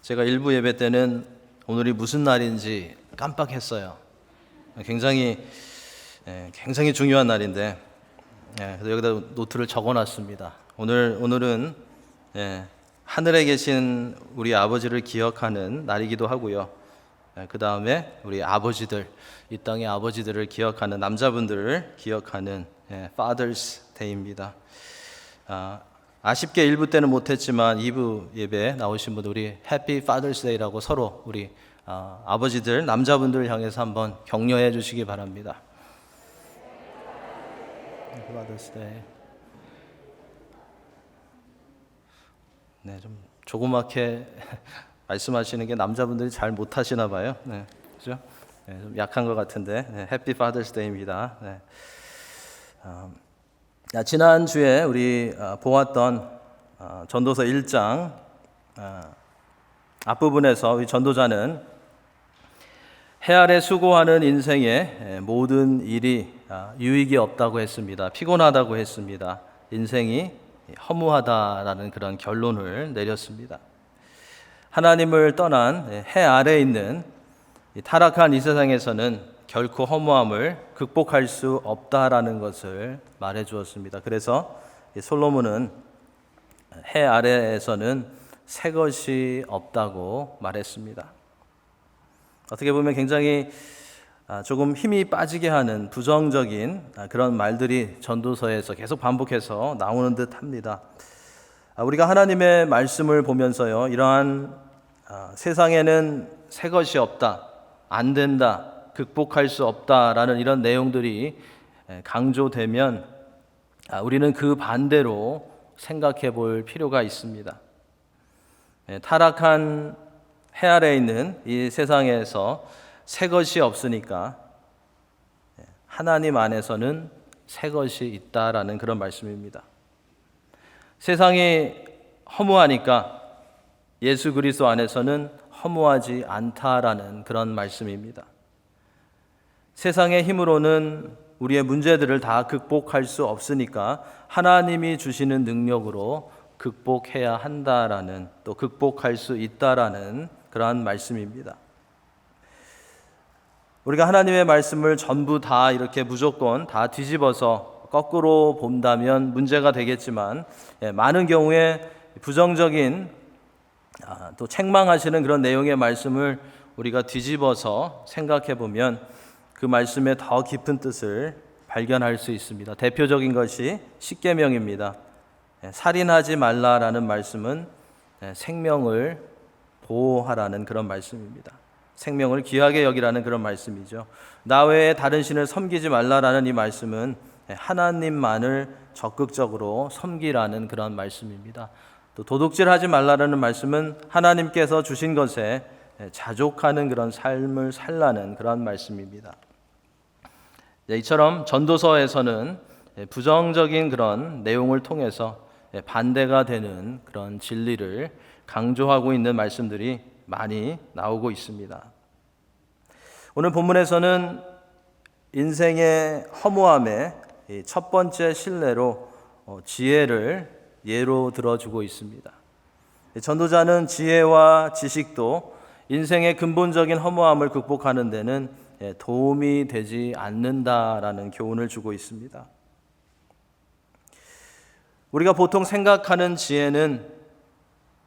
제가 일부 예배 때는 오늘이 무슨 날인지 깜빡했어요. 굉장히 중요한 날인데, 그래서 여기다 노트를 적어놨습니다. 오늘은 하늘에 계신 우리 아버지를 기억하는 날이기도 하고요. 그 다음에 우리 아버지들, 이 땅의 아버지들을 기억하는, 남자분들을 기억하는 Father's Day입니다. 아쉽게 1부 때는 못했지만 2부 예배 나오신 분들 우리 Happy Father's Day라고 서로 우리 아버지들, 남자분들을 향해서 한번 격려해 주시기 바랍니다. Father's Day. 네, 좀 조그맣게 말씀하시는 게 남자분들이 잘 못하시나 봐요. 네, 그죠? 네, 좀 약한 것 같은데. 네, Happy Father's Day입니다. 네. 지난주에 우리 보았던 전도서 1장 앞부분에서 우리 전도자는 해 아래 수고하는 인생의 모든 일이 유익이 없다고 했습니다. 피곤하다고 했습니다. 인생이 허무하다라는 그런 결론을 내렸습니다. 하나님을 떠난 해 아래에 있는 타락한 이 세상에서는 결코 허무함을 극복할 수 없다라는 것을 말해 주었습니다. 그래서 솔로몬은 해 아래에서는 새 것이 없다고 말했습니다. 어떻게 보면 굉장히 조금 힘이 빠지게 하는 부정적인 그런 말들이 전도서에서 계속 반복해서 나오는 듯 합니다. 우리가 하나님의 말씀을 보면서요, 이러한 세상에는 새 것이 없다, 안 된다, 극복할 수 없다라는 이런 내용들이 강조되면 우리는 그 반대로 생각해 볼 필요가 있습니다. 타락한 해 아래에 있는 이 세상에서 새 것이 없으니까 하나님 안에서는 새 것이 있다라는 그런 말씀입니다. 세상이 허무하니까 예수 그리스도 안에서는 허무하지 않다라는 그런 말씀입니다. 세상의 힘으로는 우리의 문제들을 다 극복할 수 없으니까 하나님이 주시는 능력으로 극복해야 한다라는, 또 극복할 수 있다라는 그러한 말씀입니다. 우리가 하나님의 말씀을 전부 다 이렇게 무조건 다 뒤집어서 거꾸로 본다면 문제가 되겠지만, 많은 경우에 부정적인 또 책망하시는 그런 내용의 말씀을 우리가 뒤집어서 생각해 보면 그 말씀의 더 깊은 뜻을 발견할 수 있습니다. 대표적인 것이 십계명입니다. 살인하지 말라라는 말씀은 생명을 보호하라는 그런 말씀입니다. 생명을 귀하게 여기라는 그런 말씀이죠. 나 외에 다른 신을 섬기지 말라라는 이 말씀은 하나님만을 적극적으로 섬기라는 그런 말씀입니다. 또 도둑질하지 말라라는 말씀은 하나님께서 주신 것에 자족하는 그런 삶을 살라는 그런 말씀입니다. 이처럼 전도서에서는 부정적인 그런 내용을 통해서 반대가 되는 그런 진리를 강조하고 있는 말씀들이 많이 나오고 있습니다. 오늘 본문에서는 인생의 허무함의 첫 번째 실내로 지혜를 예로 들어주고 있습니다. 전도자는 지혜와 지식도 인생의 근본적인 허무함을 극복하는 데는 도움이 되지 않는다라는 교훈을 주고 있습니다. 우리가 보통 생각하는 지혜는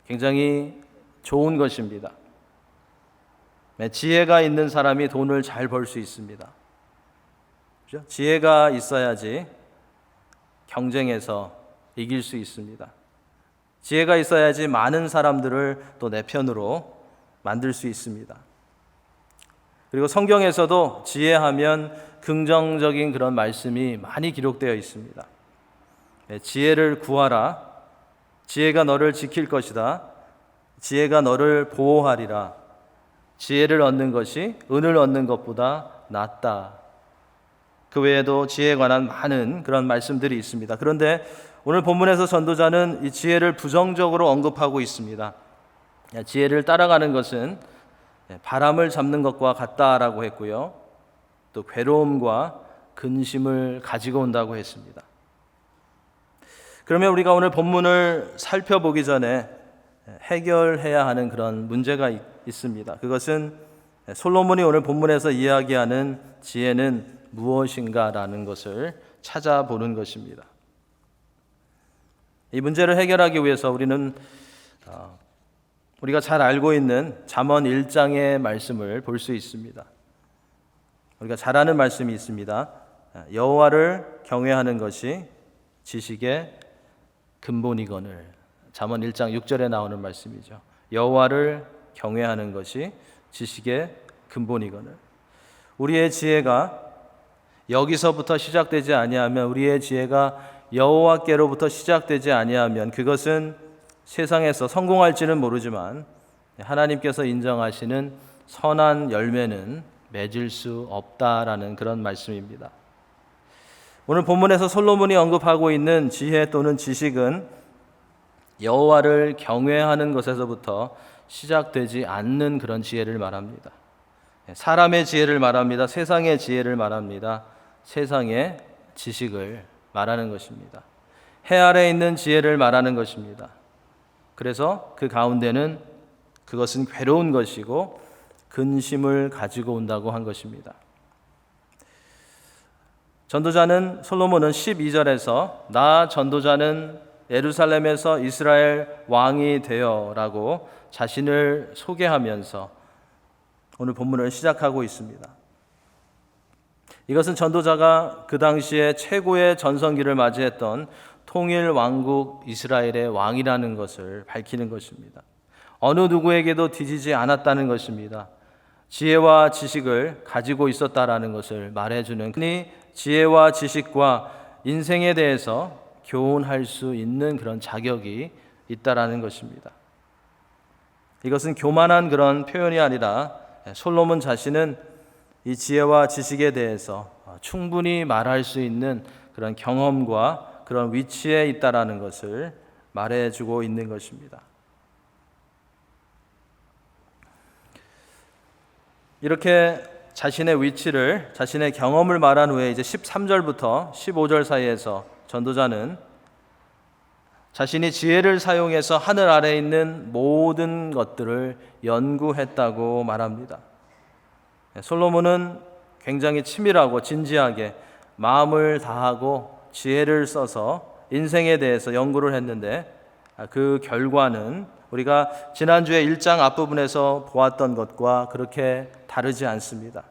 굉장히 좋은 것입니다. 지혜가 있는 사람이 돈을 잘 벌 수 있습니다. 그렇죠? 지혜가 있어야지 경쟁에서 이길 수 있습니다. 지혜가 있어야지 많은 사람들을 또 내 편으로 만들 수 있습니다. 그리고 성경에서도 지혜하면 긍정적인 그런 말씀이 많이 기록되어 있습니다. 지혜를 구하라. 지혜가 너를 지킬 것이다. 지혜가 너를 보호하리라. 지혜를 얻는 것이 은을 얻는 것보다 낫다. 그 외에도 지혜에 관한 많은 그런 말씀들이 있습니다. 그런데 오늘 본문에서 전도자는 이 지혜를 부정적으로 언급하고 있습니다. 지혜를 따라가는 것은 바람을 잡는 것과 같다라고 했고요. 또 괴로움과 근심을 가지고 온다고 했습니다. 그러면 우리가 오늘 본문을 살펴보기 전에 해결해야 하는 그런 문제가 있습니다. 그것은 솔로몬이 오늘 본문에서 이야기하는 지혜는 무엇인가라는 것을 찾아보는 것입니다. 이 문제를 해결하기 위해서 우리가 잘 알고 있는 잠언 1장의 말씀을 볼 수 있습니다. 우리가 잘 아는 말씀이 있습니다. 여호와를 경외하는 것이 지식의 근본이거늘. 잠언 1장 6절에 나오는 말씀이죠. 여호와를 경외하는 것이 지식의 근본이거늘. 우리의 지혜가 여기서부터 시작되지 아니하면, 우리의 지혜가 여호와께로부터 시작되지 아니하면 그것은 세상에서 성공할지는 모르지만 하나님께서 인정하시는 선한 열매는 맺을 수 없다라는 그런 말씀입니다. 오늘 본문에서 솔로몬이 언급하고 있는 지혜 또는 지식은 여호와를 경외하는 것에서부터 시작되지 않는 그런 지혜를 말합니다. 사람의 지혜를 말합니다. 세상의 지혜를 말합니다. 세상의 지식을 말하는 것입니다. 해 아래 있는 지혜를 말하는 것입니다. 그래서 그 가운데는 그것은 괴로운 것이고 근심을 가지고 온다고 한 것입니다. 솔로몬은 12절에서 나 전도자는 예루살렘에서 이스라엘 왕이 되어라고 자신을 소개하면서 오늘 본문을 시작하고 있습니다. 이것은 전도자가 그 당시에 최고의 전성기를 맞이했던 통일 왕국 이스라엘의 왕이라는 것을 밝히는 것입니다. 어느 누구에게도 뒤지지 않았다는 것입니다. 지혜와 지식을 가지고 있었다라는 것을 말해주는, 지혜와 지식과 인생에 대해서 교훈할 수 있는 그런 자격이 있다라는 것입니다. 이것은 교만한 그런 표현이 아니라 솔로몬 자신은 이 지혜와 지식에 대해서 충분히 말할 수 있는 그런 경험과 그런 위치에 있다라는 것을 말해주고 있는 것입니다. 이렇게 자신의 위치를, 자신의 경험을 말한 후에 이제 13절부터 15절 사이에서 전도자는 자신이 지혜를 사용해서 하늘 아래에 있는 모든 것들을 연구했다고 말합니다. 솔로몬은 굉장히 치밀하고 진지하게 마음을 다하고 지혜를 써서 인생에 대해서 연구를 했는데, 그 결과는 우리가 지난주에 1장 앞부분에서 보았던 것과 그렇게 다르지 않습니다.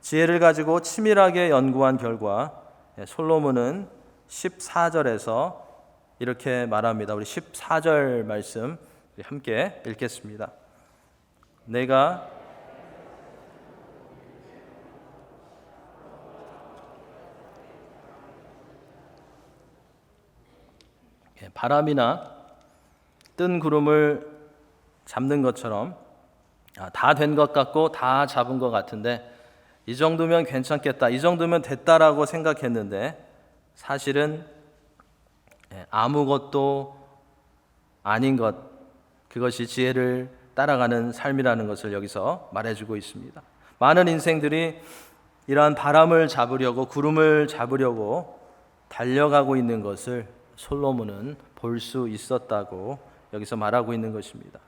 지혜를 가지고 치밀하게 연구한 결과 솔로몬은 14절에서 이렇게 말합니다. 우리 14절 말씀 함께 읽겠습니다. 내가 바람이나 뜬 구름을 잡는 것처럼 다 된 것 같고 다 잡은 것 같은데 이 정도면 괜찮겠다, 이 정도면 됐다라고 생각했는데 사실은 아무것도 아닌 것, 그것이 지혜를 따라가는 삶이라는 것을 여기서 말해주고 있습니다. 많은 인생들이 이러한 바람을 잡으려고, 구름을 잡으려고 달려가고 있는 것을 솔로몬은 볼 수 있었다고 여기서 말하고 있는 것입니다.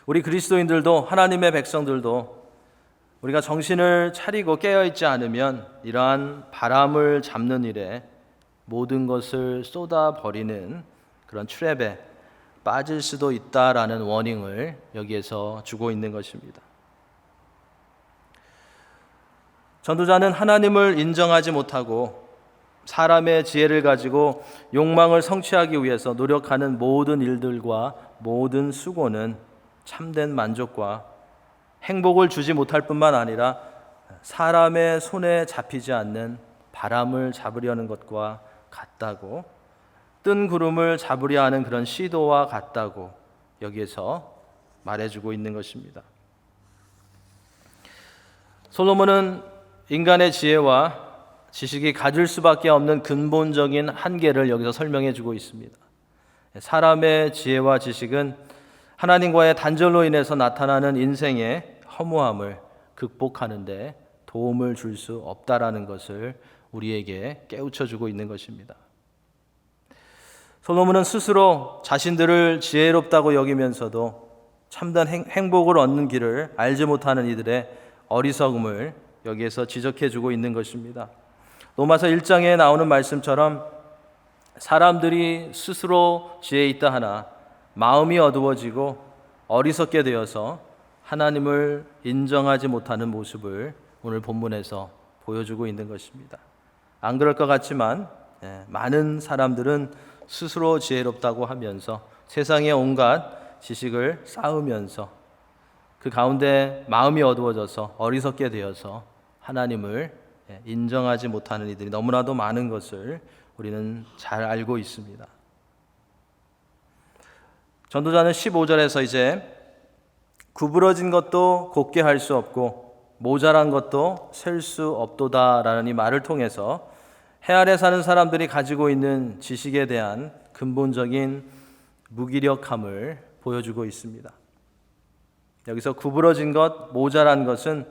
우리 그리스도인들도, 하나님의 백성들도 우리가 정신을 차리고 깨어있지 않으면 이러한 바람을 잡는 일에 모든 것을 쏟아버리는 그런 트랩에 빠질 수도 있다라는 워닝을 여기에서 주고 있는 것입니다. 전도자는 하나님을 인정하지 못하고 사람의 지혜를 가지고 욕망을 성취하기 위해서 노력하는 모든 일들과 모든 수고는 참된 만족과 행복을 주지 못할 뿐만 아니라 사람의 손에 잡히지 않는 바람을 잡으려는 것과 같다고, 뜬 구름을 잡으려 하는 그런 시도와 같다고 여기에서 말해주고 있는 것입니다. 솔로몬은 인간의 지혜와 지식이 가질 수밖에 없는 근본적인 한계를 여기서 설명해 주고 있습니다. 사람의 지혜와 지식은 하나님과의 단절로 인해서 나타나는 인생의 허무함을 극복하는 데 도움을 줄 수 없다라는 것을 우리에게 깨우쳐 주고 있는 것입니다. 솔로몬은 스스로 자신들을 지혜롭다고 여기면서도 참된 행복을 얻는 길을 알지 못하는 이들의 어리석음을 여기에서 지적해주고 있는 것입니다. 로마서 1장에 나오는 말씀처럼 사람들이 스스로 지혜 있다 하나 마음이 어두워지고 어리석게 되어서 하나님을 인정하지 못하는 모습을 오늘 본문에서 보여주고 있는 것입니다. 안 그럴 것 같지만 많은 사람들은 스스로 지혜롭다고 하면서 세상의 온갖 지식을 쌓으면서 그 가운데 마음이 어두워져서 어리석게 되어서 하나님을 인정하지 못하는 이들이 너무나도 많은 것을 우리는 잘 알고 있습니다. 전도자는 15절에서 이제 구부러진 것도 곧게 할 수 없고 모자란 것도 셀 수 없도다라는 이 말을 통해서 해 아래 사는 사람들이 가지고 있는 지식에 대한 근본적인 무기력함을 보여주고 있습니다. 여기서 구부러진 것, 모자란 것은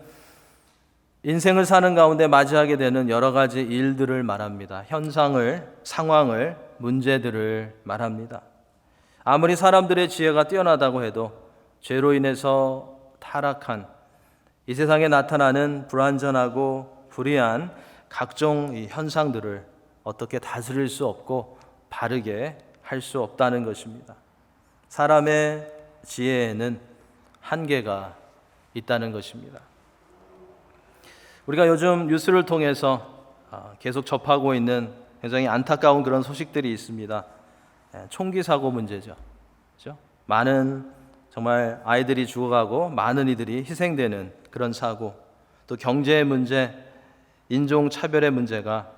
인생을 사는 가운데 맞이하게 되는 여러 가지 일들을 말합니다. 현상을, 상황을, 문제들을 말합니다. 아무리 사람들의 지혜가 뛰어나다고 해도 죄로 인해서 타락한 이 세상에 나타나는 불완전하고 불의한 각종 이 현상들을 어떻게 다스릴 수 없고 바르게 할 수 없다는 것입니다. 사람의 지혜에는 한계가 있다는 것입니다. 우리가 요즘 뉴스를 통해서 계속 접하고 있는 굉장히 안타까운 그런 소식들이 있습니다. 총기 사고 문제죠. 그렇죠? 많은 정말 아이들이 죽어가고 많은 이들이 희생되는 그런 사고, 또 경제의 문제, 인종차별의 문제가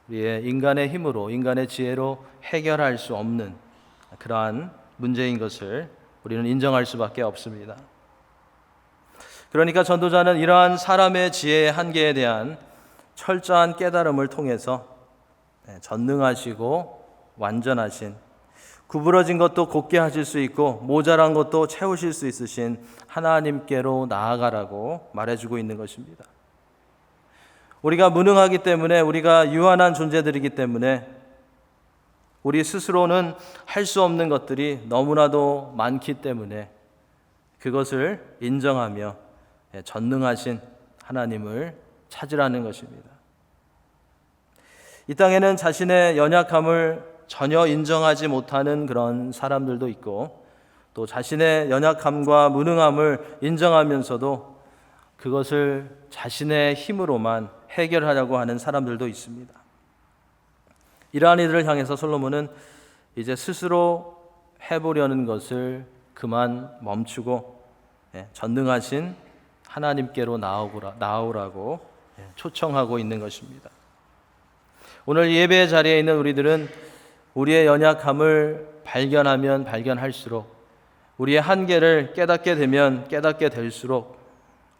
우리의 인간의 힘으로, 인간의 지혜로 해결할 수 없는 그러한 문제인 것을 우리는 인정할 수밖에 없습니다. 그러니까 전도자는 이러한 사람의 지혜의 한계에 대한 철저한 깨달음을 통해서 전능하시고 완전하신, 구부러진 것도 곧게 하실 수 있고 모자란 것도 채우실 수 있으신 하나님께로 나아가라고 말해주고 있는 것입니다. 우리가 무능하기 때문에, 우리가 유한한 존재들이기 때문에 우리 스스로는 할 수 없는 것들이 너무나도 많기 때문에 그것을 인정하며 전능하신 하나님을 찾으라는 것입니다. 이 땅에는 자신의 연약함을 전혀 인정하지 못하는 그런 사람들도 있고, 또 자신의 연약함과 무능함을 인정하면서도 그것을 자신의 힘으로만 해결하려고 하는 사람들도 있습니다. 이러한 이들을 향해서 솔로몬은 이제 스스로 해보려는 것을 그만 멈추고 전능하신 하나님께로 나오라고 초청하고 있는 것입니다. 오늘 예배 자리에 있는 우리들은 우리의 연약함을 발견하면 발견할수록, 우리의 한계를 깨닫게 되면 깨닫게 될수록,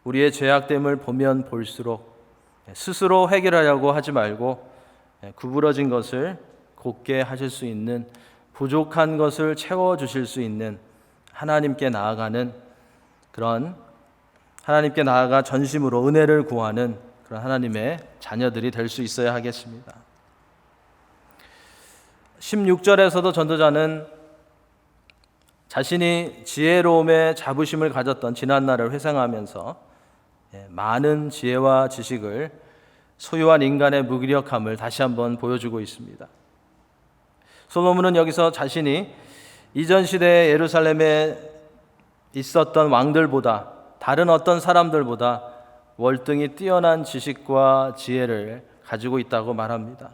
우리의 죄악됨을 보면 볼수록 스스로 해결하려고 하지 말고 구부러진 것을 곧게 하실 수 있는, 부족한 것을 채워주실 수 있는 하나님께 나아가는 그런, 하나님께 나아가 전심으로 은혜를 구하는 그런 하나님의 자녀들이 될 수 있어야 하겠습니다. 16절에서도 전도자는 자신이 지혜로움의 자부심을 가졌던 지난날을 회상하면서 많은 지혜와 지식을 소유한 인간의 무기력함을 다시 한번 보여주고 있습니다. 솔로몬은 여기서 자신이 이전 시대의 예루살렘에 있었던 왕들보다, 다른 어떤 사람들보다 월등히 뛰어난 지식과 지혜를 가지고 있다고 말합니다.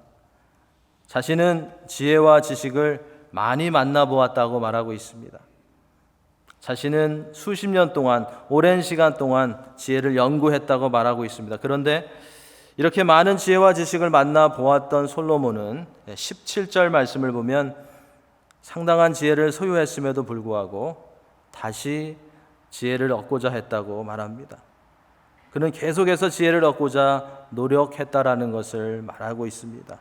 자신은 지혜와 지식을 많이 만나보았다고 말하고 있습니다. 자신은 수십 년 동안, 오랜 시간 동안 지혜를 연구했다고 말하고 있습니다. 그런데 이렇게 많은 지혜와 지식을 만나보았던 솔로몬은 17절 말씀을 보면 상당한 지혜를 소유했음에도 불구하고 다시 지혜를 얻고자 했다고 말합니다. 그는 계속해서 지혜를 얻고자 노력했다라는 것을 말하고 있습니다.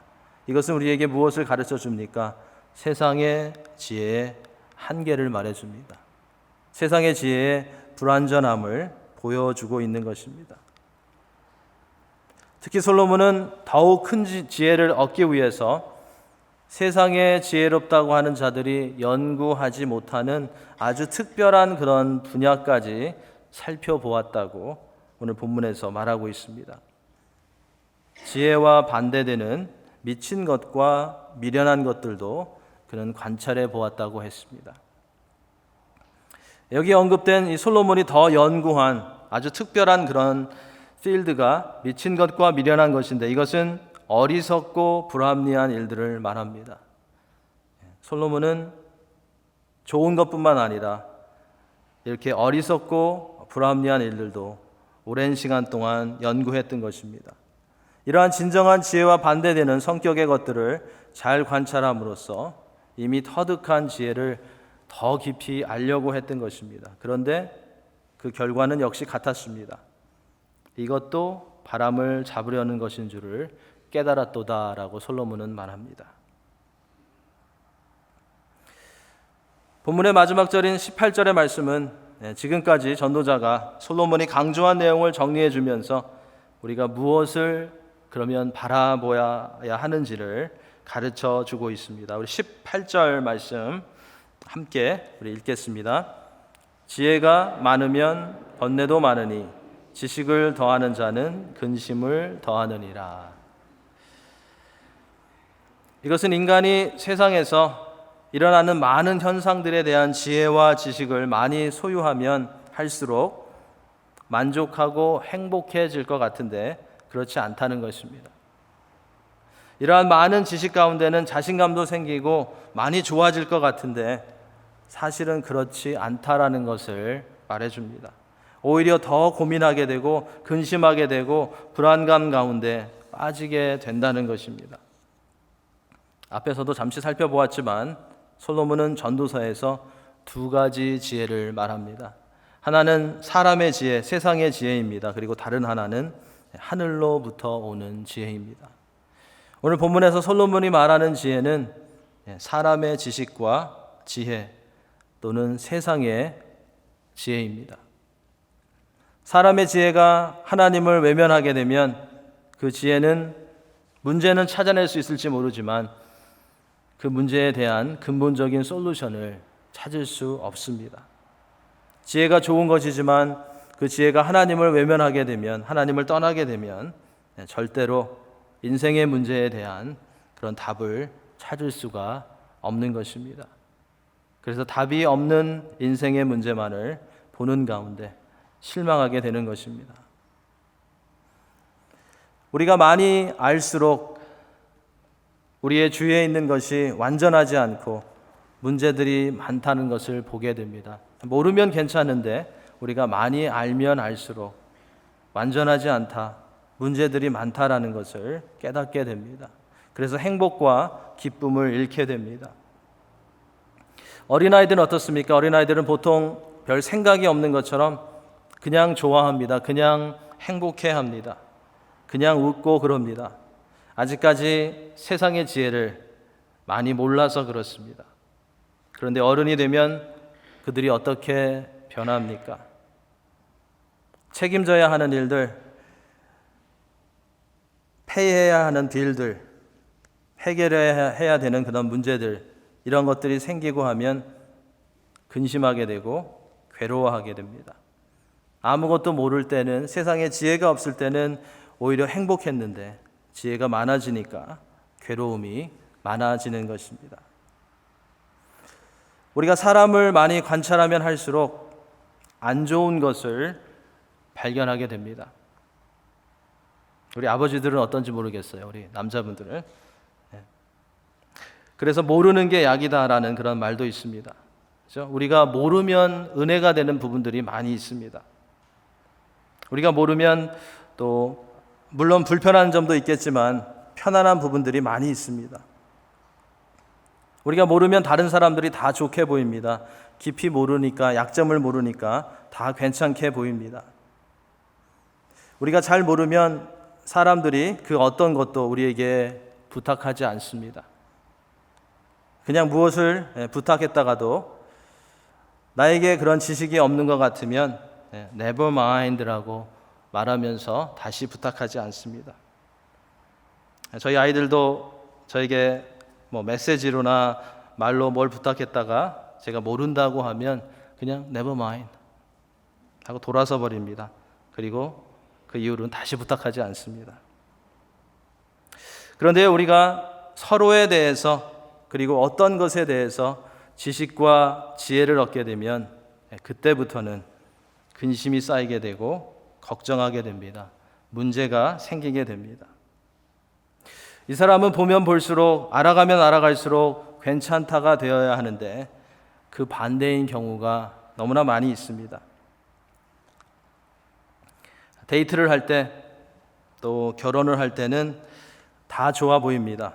이것은 우리에게 무엇을 가르쳐 줍니까? 세상의 지혜의 한계를 말해줍니다. 세상의 지혜의 불완전함을 보여주고 있는 것입니다. 특히 솔로몬은 더욱 큰 지혜를 얻기 위해서 세상에 지혜롭다고 하는 자들이 연구하지 못하는 아주 특별한 그런 분야까지 살펴보았다고 오늘 본문에서 말하고 있습니다. 지혜와 반대되는 미친 것과 미련한 것들도 그는 관찰해 보았다고 했습니다. 여기 언급된 이 솔로몬이 더 연구한 아주 특별한 그런 필드가 미친 것과 미련한 것인데, 이것은 어리석고 불합리한 일들을 말합니다. 솔로몬은 좋은 것뿐만 아니라 이렇게 어리석고 불합리한 일들도 오랜 시간 동안 연구했던 것입니다. 이러한 진정한 지혜와 반대되는 성격의 것들을 잘 관찰함으로써 이미 터득한 지혜를 더 깊이 알려고 했던 것입니다. 그런데 그 결과는 역시 같았습니다. 이것도 바람을 잡으려는 것인 줄을 깨달았도다라고 솔로몬은 말합니다. 본문의 마지막 절인 18절의 말씀은 지금까지 전도자가 솔로몬이 강조한 내용을 정리해 주면서 우리가 무엇을 그러면 바라보아야 하는지를 가르쳐 주고 있습니다. 우리 18절 말씀 함께 우리 읽겠습니다. 지혜가 많으면 번뇌도 많으니 지식을 더하는 자는 근심을 더하느니라. 이것은 인간이 세상에서 일어나는 많은 현상들에 대한 지혜와 지식을 많이 소유하면 할수록 만족하고 행복해질 것 같은데 그렇지 않다는 것입니다. 이러한 많은 지식 가운데는 자신감도 생기고 많이 좋아질 것 같은데 사실은 그렇지 않다라는 것을 말해줍니다. 오히려 더 고민하게 되고 근심하게 되고 불안감 가운데 빠지게 된다는 것입니다. 앞에서도 잠시 살펴보았지만 솔로몬은 전도서에서 두 가지 지혜를 말합니다. 하나는 사람의 지혜, 세상의 지혜입니다. 그리고 다른 하나는 하늘로부터 오는 지혜입니다. 오늘 본문에서 솔로몬이 말하는 지혜는 사람의 지식과 지혜 또는 세상의 지혜입니다. 사람의 지혜가 하나님을 외면하게 되면 그 지혜는 문제는 찾아낼 수 있을지 모르지만 그 문제에 대한 근본적인 솔루션을 찾을 수 없습니다. 지혜가 좋은 것이지만 그 지혜가 하나님을 외면하게 되면, 하나님을 떠나게 되면 절대로 인생의 문제에 대한 그런 답을 찾을 수가 없는 것입니다. 그래서 답이 없는 인생의 문제만을 보는 가운데 실망하게 되는 것입니다. 우리가 많이 알수록 우리의 주위에 있는 것이 완전하지 않고 문제들이 많다는 것을 보게 됩니다. 모르면 괜찮은데 우리가 많이 알면 알수록 완전하지 않다, 문제들이 많다라는 것을 깨닫게 됩니다. 그래서 행복과 기쁨을 잃게 됩니다. 어린아이들은 어떻습니까? 어린아이들은 보통 별 생각이 없는 것처럼 그냥 좋아합니다. 그냥 행복해합니다. 그냥 웃고 그럽니다. 아직까지 세상의 지혜를 많이 몰라서 그렇습니다. 그런데 어른이 되면 그들이 어떻게 변합니까? 책임져야 하는 일들, 폐해야 하는 딜들, 해결해야 되는 그런 문제들, 이런 것들이 생기고 하면 근심하게 되고 괴로워하게 됩니다. 아무것도 모를 때는, 세상에 지혜가 없을 때는 오히려 행복했는데 지혜가 많아지니까 괴로움이 많아지는 것입니다. 우리가 사람을 많이 관찰하면 할수록 안 좋은 것을 발견하게 됩니다. 우리 아버지들은 어떤지 모르겠어요. 우리 남자분들은. 그래서 모르는 게 약이다라는 그런 말도 있습니다. 그렇죠? 우리가 모르면 은혜가 되는 부분들이 많이 있습니다. 우리가 모르면 또 물론 불편한 점도 있겠지만 편안한 부분들이 많이 있습니다. 우리가 모르면 다른 사람들이 다 좋게 보입니다. 깊이 모르니까, 약점을 모르니까 다 괜찮게 보입니다. 우리가 잘 모르면 사람들이 그 어떤 것도 우리에게 부탁하지 않습니다. 그냥 무엇을 부탁했다가도 나에게 그런 지식이 없는 것 같으면 never mind라고 말하면서 다시 부탁하지 않습니다. 저희 아이들도 저에게 뭐 메시지로나 말로 뭘 부탁했다가 제가 모른다고 하면 그냥 never mind 하고 돌아서 버립니다. 그리고 그 이후로는 다시 부탁하지 않습니다. 그런데 우리가 서로에 대해서 그리고 어떤 것에 대해서 지식과 지혜를 얻게 되면 그때부터는 근심이 쌓이게 되고 걱정하게 됩니다. 문제가 생기게 됩니다. 이 사람은 보면 볼수록 알아가면 알아갈수록 괜찮다가 되어야 하는데 그 반대인 경우가 너무나 많이 있습니다. 데이트를 할 때 또 결혼을 할 때는 다 좋아 보입니다.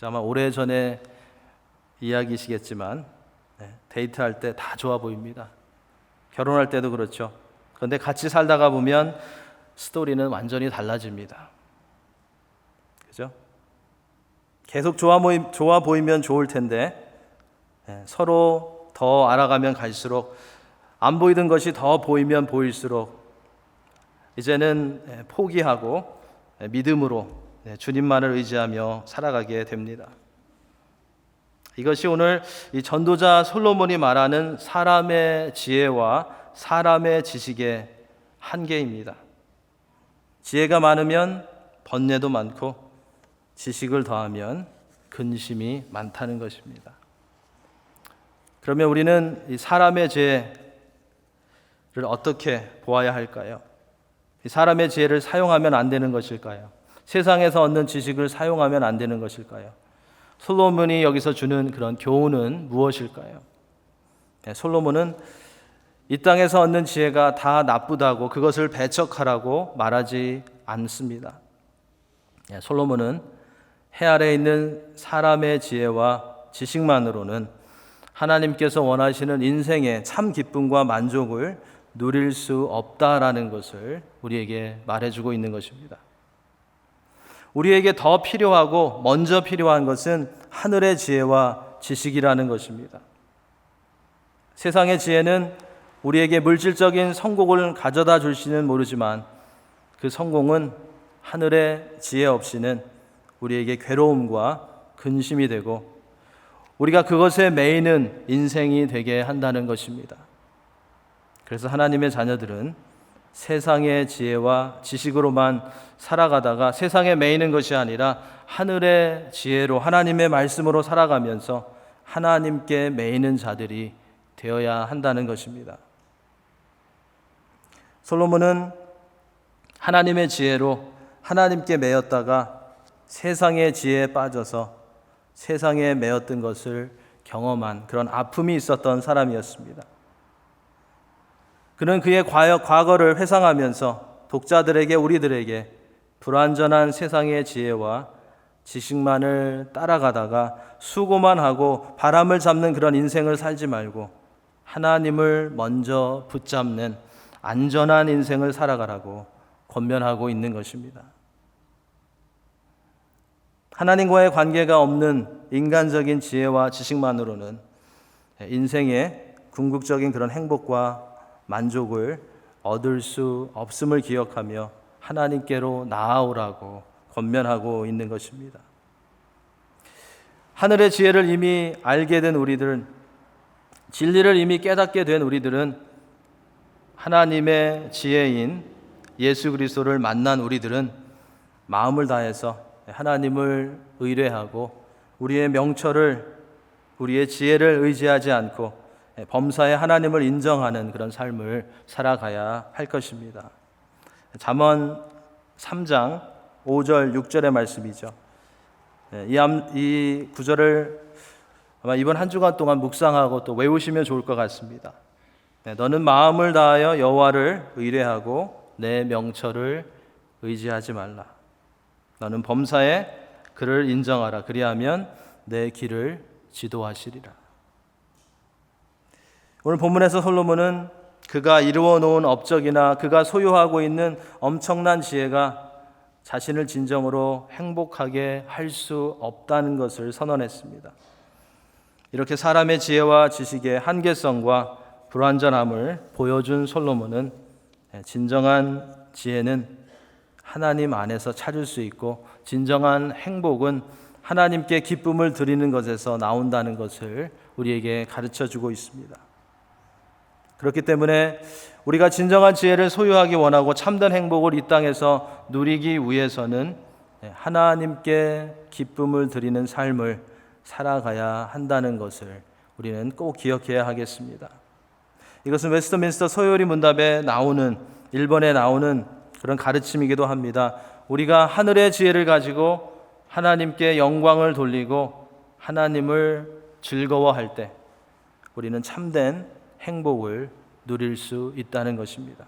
아마 오래전에 이야기시겠지만 데이트할 때 다 좋아 보입니다. 결혼할 때도 그렇죠. 그런데 같이 살다가 보면 스토리는 완전히 달라집니다. 그죠? 계속 좋아 보이면 좋을 텐데 서로 더 알아가면 갈수록 안 보이던 것이 더 보이면 보일수록 이제는 포기하고 믿음으로 주님만을 의지하며 살아가게 됩니다. 이것이 오늘 이 전도자 솔로몬이 말하는 사람의 지혜와 사람의 지식의 한계입니다. 지혜가 많으면 번뇌도 많고 지식을 더하면 근심이 많다는 것입니다. 그러면 우리는 이 사람의 지혜를 어떻게 보아야 할까요? 이 사람의 지혜를 사용하면 안 되는 것일까요? 세상에서 얻는 지식을 사용하면 안 되는 것일까요? 솔로몬이 여기서 주는 그런 교훈은 무엇일까요? 솔로몬은 이 땅에서 얻는 지혜가 다 나쁘다고 그것을 배척하라고 말하지 않습니다. 솔로몬은 해 아래에 있는 사람의 지혜와 지식만으로는 하나님께서 원하시는 인생의 참 기쁨과 만족을 누릴 수 없다라는 것을 우리에게 말해주고 있는 것입니다. 우리에게 더 필요하고 먼저 필요한 것은 하늘의 지혜와 지식이라는 것입니다. 세상의 지혜는 우리에게 물질적인 성공을 가져다 줄지는 모르지만 그 성공은 하늘의 지혜 없이는 우리에게 괴로움과 근심이 되고 우리가 그것에 매이는 인생이 되게 한다는 것입니다. 그래서 하나님의 자녀들은 세상의 지혜와 지식으로만 살아가다가 세상에 매이는 것이 아니라 하늘의 지혜로 하나님의 말씀으로 살아가면서 하나님께 매이는 자들이 되어야 한다는 것입니다. 솔로몬은 하나님의 지혜로 하나님께 매였다가 세상의 지혜에 빠져서 세상에 매였던 것을 경험한 그런 아픔이 있었던 사람이었습니다. 그는 그의 과거를 회상하면서 독자들에게 우리들에게 불완전한 세상의 지혜와 지식만을 따라가다가 수고만 하고 바람을 잡는 그런 인생을 살지 말고 하나님을 먼저 붙잡는 안전한 인생을 살아가라고 권면하고 있는 것입니다. 하나님과의 관계가 없는 인간적인 지혜와 지식만으로는 인생의 궁극적인 그런 행복과 만족을 얻을 수 없음을 기억하며 하나님께로 나아오라고 권면하고 있는 것입니다. 하늘의 지혜를 이미 알게 된 우리들은, 진리를 이미 깨닫게 된 우리들은, 하나님의 지혜인 예수 그리스도를 만난 우리들은 마음을 다해서 하나님을 의뢰하고 우리의 명철을, 우리의 지혜를 의지하지 않고 범사에 하나님을 인정하는 그런 삶을 살아가야 할 것입니다. 잠언 3장 5절 6절의 말씀이죠. 이 구절을 아마 이번 한 주간 동안 묵상하고 또 외우시면 좋을 것 같습니다. 너는 마음을 다하여 여호와를 의뢰하고 내 명철을 의지하지 말라. 너는 범사에 그를 인정하라. 그리하면 내 길을 지도하시리라. 오늘 본문에서 솔로몬은 그가 이루어 놓은 업적이나 그가 소유하고 있는 엄청난 지혜가 자신을 진정으로 행복하게 할 수 없다는 것을 선언했습니다. 이렇게 사람의 지혜와 지식의 한계성과 불완전함을 보여준 솔로몬은 진정한 지혜는 하나님 안에서 찾을 수 있고 진정한 행복은 하나님께 기쁨을 드리는 것에서 나온다는 것을 우리에게 가르쳐 주고 있습니다. 그렇기 때문에 우리가 진정한 지혜를 소유하기 원하고 참된 행복을 이 땅에서 누리기 위해서는 하나님께 기쁨을 드리는 삶을 살아가야 한다는 것을 우리는 꼭 기억해야 하겠습니다. 이것은 웨스트민스터 소요리 문답에 나오는 1번에 나오는 그런 가르침이기도 합니다. 우리가 하늘의 지혜를 가지고 하나님께 영광을 돌리고 하나님을 즐거워할 때 우리는 참된 행복을 누릴 수 있다는 것입니다.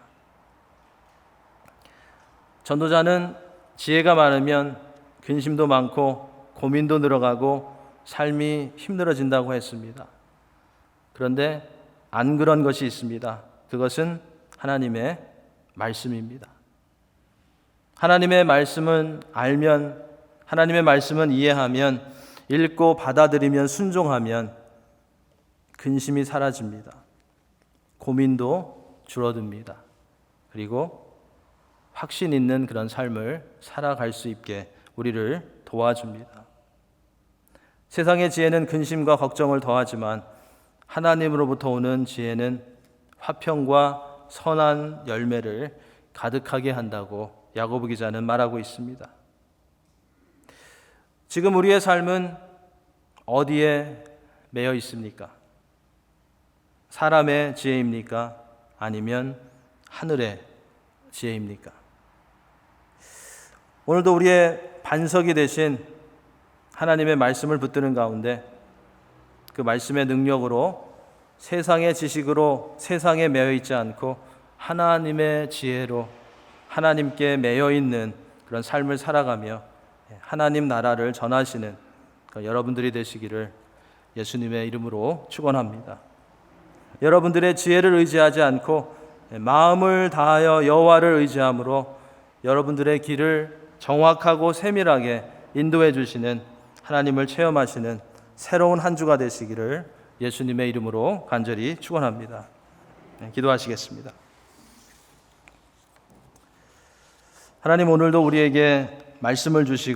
전도자는 지혜가 많으면 근심도 많고 고민도 늘어가고 삶이 힘들어진다고 했습니다. 그런데 안 그런 것이 있습니다. 그것은 하나님의 말씀입니다. 하나님의 말씀은 알면, 하나님의 말씀은 이해하면, 읽고 받아들이면, 순종하면 근심이 사라집니다. 고민도 줄어듭니다. 그리고 확신 있는 그런 삶을 살아갈 수 있게 우리를 도와줍니다. 세상의 지혜는 근심과 걱정을 더하지만 하나님으로부터 오는 지혜는 화평과 선한 열매를 가득하게 한다고 야고보 기자는 말하고 있습니다. 지금 우리의 삶은 어디에 매여 있습니까? 사람의 지혜입니까? 아니면 하늘의 지혜입니까? 오늘도 우리의 반석이 되신 하나님의 말씀을 붙드는 가운데 그 말씀의 능력으로 세상의 지식으로 세상에 매여 있지 않고 하나님의 지혜로 하나님께 매여 있는 그런 삶을 살아가며 하나님 나라를 전하시는 여러분들이 되시기를 예수님의 이름으로 축원합니다. 여러분들의 지혜를 의지하지 않고 마음을 다하여 여호와를 의지함으로 여러분들의 길을 정확하고 세밀하게 인도해 주시는 하나님을 체험하시는 새로운 한 주가 되시기를 예수님의 이름으로 간절히 축원합니다. 기도하시겠습니다. 하나님, 오늘도 우리에게 말씀을 주시고